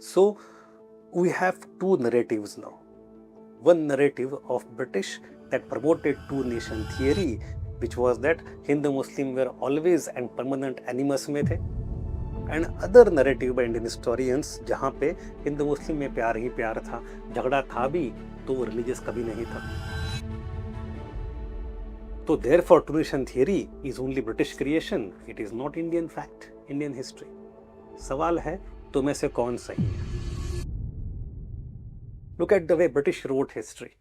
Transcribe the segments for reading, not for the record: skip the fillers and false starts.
So we have two narratives now. One narrative of British that promoted two nation theory, which was that Hindu Muslim were always and permanent animus में थे, and other narrative by Indian historians जहाँ पे हिंदू मुस्लिम में प्यार ही प्यार था, झगड़ा था भी तो वो रिलीजियस कभी नहीं था. तो therefore two nation theory is only British creation, it is not Indian fact, Indian history. सवाल है तो में से कौन सही है. Look at the way British wrote history.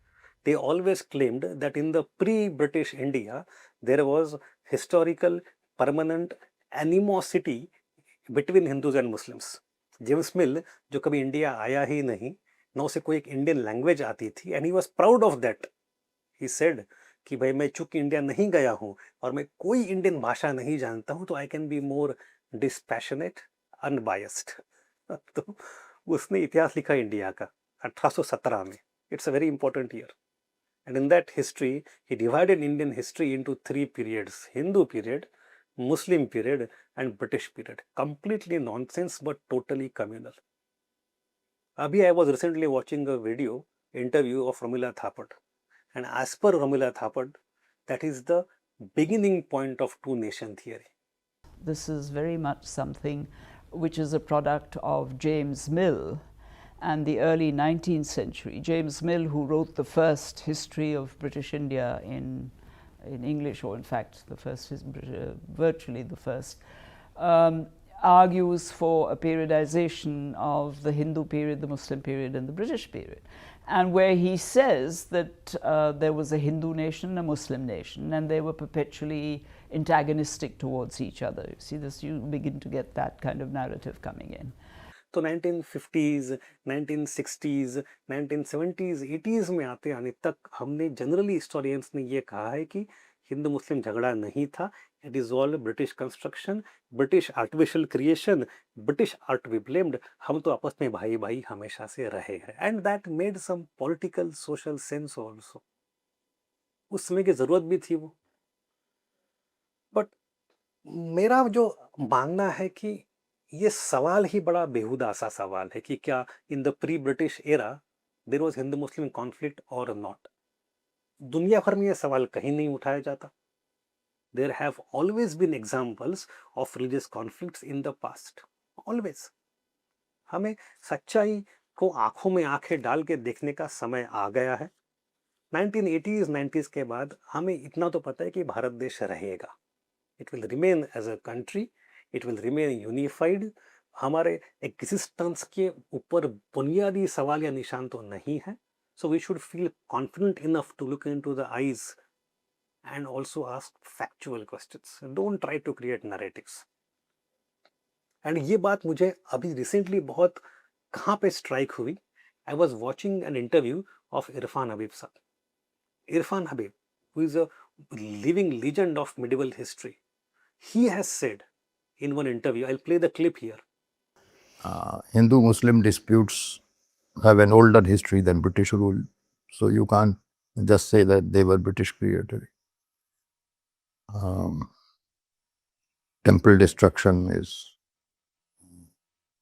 They always claimed that in the pre-British India, there was historical permanent animosity between Hindus and Muslims. James मिल जो कभी इंडिया आया ही नहीं, ना उसे कोई एक इंडियन लैंग्वेज आती थी, and he was proud of that. He said कि भाई मैं चूंकि इंडिया नहीं गया हूं और मैं कोई इंडियन भाषा नहीं जानता हूं तो I can be more dispassionate, unbiased. तो उसने इतिहास लिखा इंडिया का 1817 में. It's a very important year. And in that history, he divided Indian history into three periods: Hindu period, Muslim period, and British period. Completely nonsense, but totally communal. Abhi, I was recently watching a interview of Ramila Thapar. And as per Ramila Thapar, that is the beginning point of two nation theory. This is very much something which is a product of James Mill and the early 19th century. James Mill, who wrote the first history of British India in English, or in fact the first, virtually the first, argues for a periodization of the Hindu period, the Muslim period, and the British period. And where he says that there was a Hindu nation, a Muslim nation, and they were perpetually antagonistic towards each other. You see this, you begin to get that kind of narrative coming in. तो 1950s, 1960s, 1970s, 80s में आते आने तक हमने generally historians ने ये कहा है कि हिंदू मुस्लिम झगड़ा नहीं था. It is all British construction, British artificial creation, British art be blamed. हम तो आपस में भाई भाई हमेशा से रहे हैं. And that made some political social sense also. उस समय की जरूरत भी थी वो. बट मेरा जो मानना है कि ये सवाल ही बड़ा बेहुदा सा सवाल है कि क्या in the pre British era there was Hindu Muslim conflict और नॉट. दुनिया भर में ये सवाल कहीं नहीं उठाया जाता. There have always been examples of religious conflicts in the past, always. हमें सच्चाई को आंखों में आंखें डाल के देखने का समय आ गया है. 1980s 90s के बाद हमें इतना तो पता है कि भारत देश रहेगा. It will remain as a country, it will remain unified. हमारे एग्जिस्टेंस के ऊपर बुनियादी सवाल या निशान तो नहीं है. So we should feel confident enough to look into the eyes and also ask factual questions. Don't try to create narratives. And ये बात मुझे अभी रिसेंटली बहुत कहाँ पे स्ट्राइक हुई. I was watching an interview of Irfan Habib sahab. Irfan Habib, who is a living legend of medieval history, he has said in one interview, I'll play the clip here. Hindu-Muslim disputes have an older history than British rule, so you can't just say that they were British created. Temple destruction is,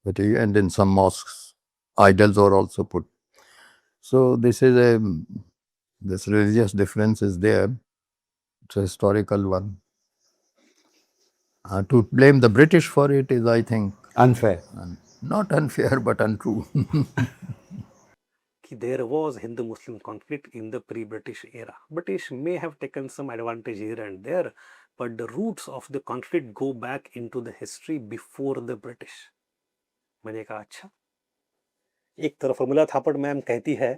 and in some mosques, idols are also put. So this religious difference is there. It's a historical one. To blame the British for it is, I think, unfair. Not unfair, but untrue. There was Hindu-Muslim conflict in the pre-British era. British may have taken some advantage here and there, but the roots of the conflict go back into the history before the British. मैंने कहा अच्छा. एक तरफ Ramila थापड़ ma'am कहती है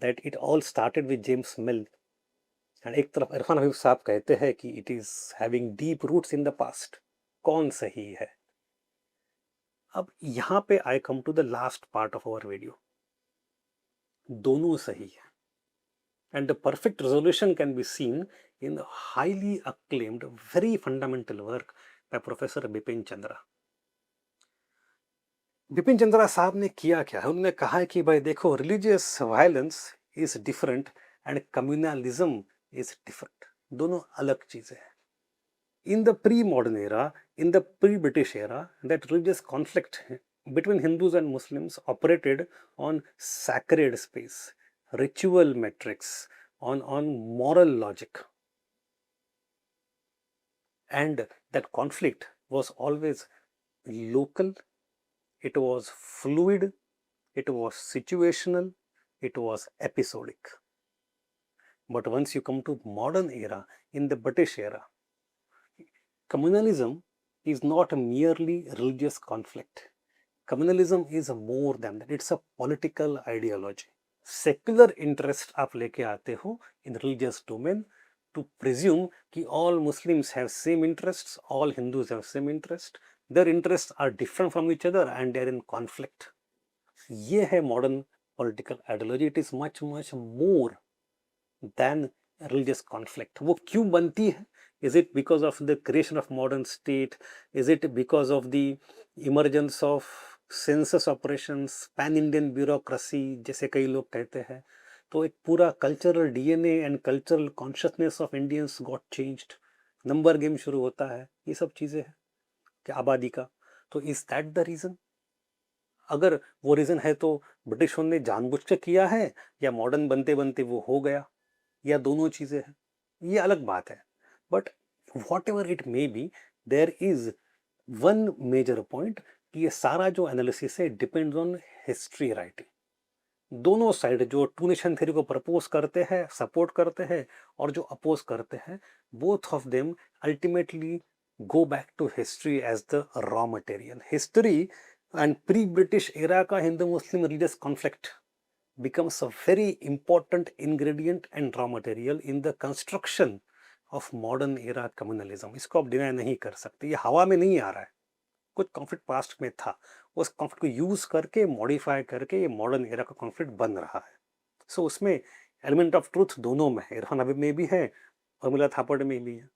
that it all started with James Mill, and एक तरफ इरफान हबीब साहब कहते हैं कि it is having deep roots in the past. कौन सही है? अब यहां पे आई come to the last part of our video. दोनों सही है. And the perfect resolution can be seen in the highly acclaimed very fundamental work by professor Bipin Chandra. Bipin Chandra साहब ने किया क्या है? उन्होंने कहा है कि भाई देखो, religious violence is different and communalism is different. दोनों अलग चीजें हैं. In the pre-modern era, in the pre-British era, that religious conflict between Hindus and Muslims operated on sacred space, ritual metrics, on moral logic. And that conflict was always local, it was fluid, it was situational, it was episodic. But once you come to modern era, in the British era, communalism is not merely religious conflict. Communalism is more than that. It's a political ideology. Secular interest आप लेके आते हो in religious domain to presume कि all Muslims have same interests, all Hindus have same interest. Their interests are different from each other and they are in conflict. ये है modern political ideology. It is much more than religious conflict. वो क्यों बनती है? Is it because of the creation of modern state? Is it because of the emergence of census operations, pan-Indian bureaucracy जैसे कई लोग कहते हैं? तो एक पूरा cultural DNA and cultural consciousness of Indians got changed. Number game शुरू होता है, ये सब चीज़ें हैं कि आबादी का. तो is that the reason? अगर वो रीज़न है तो ब्रिटिशों ने जानबूझ के किया है या मॉडर्न बनते बनते वो हो गया, या दोनों चीज़ें हैं, ये अलग बात है. But whatever it may be, there is one major point कि ये सारा जो एनालिसिस है डिपेंड्स ऑन हिस्ट्री राइटिंग. दोनों साइड जो टू नेशन थ्योरी को प्रपोज करते हैं, सपोर्ट करते हैं, और जो अपोज करते हैं, both of them ultimately go back to history as the raw material. History and pre British era का हिंदू मुस्लिम religious conflict becomes a very important ingredient and raw material in the construction of modern era communalism. इसको आप deny नहीं कर सकते, ये हवा में नहीं आ रहा है. कुछ कॉन्फ्लिक्ट पास्ट में था, उस कॉन्फ्लिक्ट को यूज करके मॉडिफाई करके ये मॉडर्न एरा का कॉन्फ्लिक्ट बन रहा है. सो उसमें एलिमेंट ऑफ ट्रूथ दोनों में है, इरफान हबीब में भी है और मुल्ला थापड़ में भी है.